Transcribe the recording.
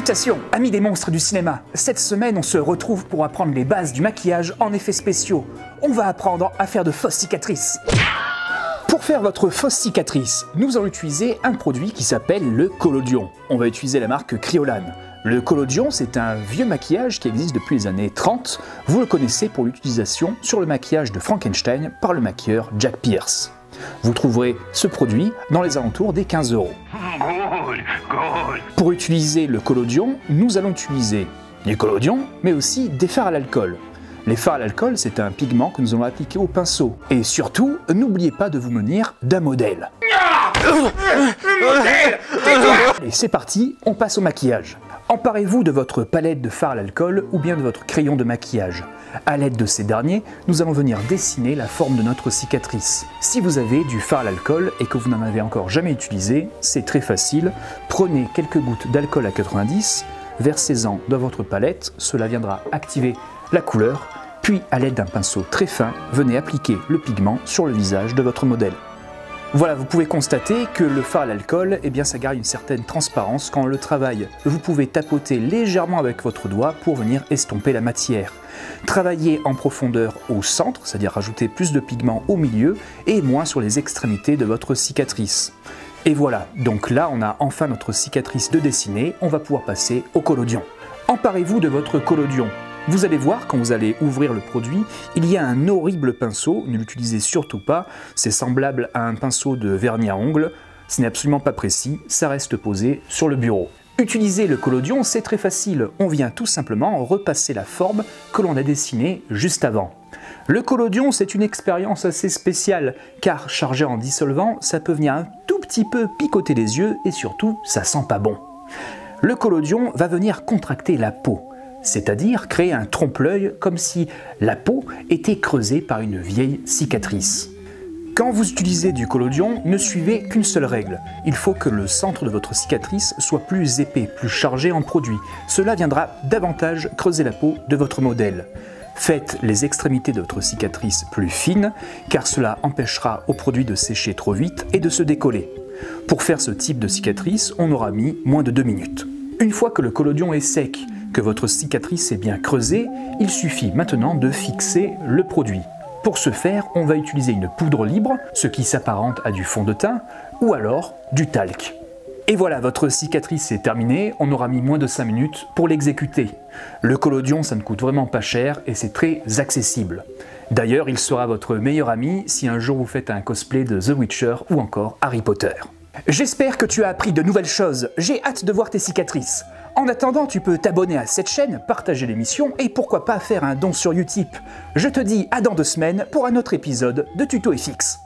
Salutations, amis des monstres du cinéma. Cette semaine, on se retrouve pour apprendre les bases du maquillage en effets spéciaux. On va apprendre à faire de fausses cicatrices. Pour faire votre fausse cicatrice, nous allons utiliser un produit qui s'appelle le collodion. On va utiliser la marque Kryolan. Le collodion, c'est un vieux maquillage qui existe depuis les années 30. Vous le connaissez pour l'utilisation sur le maquillage de Frankenstein par le maquilleur Jack Pierce. Vous trouverez ce produit dans les alentours des 15 €. Pour utiliser le collodion, nous allons utiliser du collodion, mais aussi des fards à l'alcool. Les fards à l'alcool, c'est un pigment que nous allons appliquer au pinceau. Et surtout, n'oubliez pas de vous munir d'un modèle. Et c'est parti, on passe au maquillage. Emparez-vous de votre palette de fards à l'alcool ou bien de votre crayon de maquillage. À l'aide de ces derniers, nous allons venir dessiner la forme de notre cicatrice. Si vous avez du fard à l'alcool et que vous n'en avez encore jamais utilisé, c'est très facile. Prenez quelques gouttes d'alcool à 90, versez-en dans votre palette, cela viendra activer la couleur, puis à l'aide d'un pinceau très fin, venez appliquer le pigment sur le visage de votre modèle. Voilà, vous pouvez constater que le fard à l'alcool, ça garde une certaine transparence quand on le travaille. Vous pouvez tapoter légèrement avec votre doigt pour venir estomper la matière. Travaillez en profondeur au centre, c'est-à-dire rajouter plus de pigment au milieu et moins sur les extrémités de votre cicatrice. Et voilà, donc là on a enfin notre cicatrice de dessinée, on va pouvoir passer au collodion. Emparez-vous de votre collodion. Vous allez voir, quand vous allez ouvrir le produit, il y a un horrible pinceau, ne l'utilisez surtout pas, c'est semblable à un pinceau de vernis à ongles, ce n'est absolument pas précis, ça reste posé sur le bureau. Utiliser le collodion, c'est très facile, on vient tout simplement repasser la forme que l'on a dessinée juste avant. Le collodion, c'est une expérience assez spéciale, car chargé en dissolvant, ça peut venir un tout petit peu picoter les yeux et surtout, ça sent pas bon. Le collodion va venir contracter la peau, c'est-à-dire créer un trompe-l'œil comme si la peau était creusée par une vieille cicatrice. Quand vous utilisez du collodion, ne suivez qu'une seule règle. Il faut que le centre de votre cicatrice soit plus épais, plus chargé en produit. Cela viendra davantage creuser la peau de votre modèle. Faites les extrémités de votre cicatrice plus fines, car cela empêchera au produit de sécher trop vite et de se décoller. Pour faire ce type de cicatrice, on aura mis moins de 2 minutes. Une fois que le collodion est sec, que votre cicatrice est bien creusée, il suffit maintenant de fixer le produit. Pour ce faire, on va utiliser une poudre libre, ce qui s'apparente à du fond de teint, ou alors du talc. Et voilà, votre cicatrice est terminée, on aura mis moins de 5 minutes pour l'exécuter. Le collodion, ça ne coûte vraiment pas cher et c'est très accessible. D'ailleurs, il sera votre meilleur ami si un jour vous faites un cosplay de The Witcher ou encore Harry Potter. J'espère que tu as appris de nouvelles choses, j'ai hâte de voir tes cicatrices. En attendant, tu peux t'abonner à cette chaîne, partager l'émission et pourquoi pas faire un don sur Utip. Je te dis à dans 2 semaines pour un autre épisode de Tuto FX.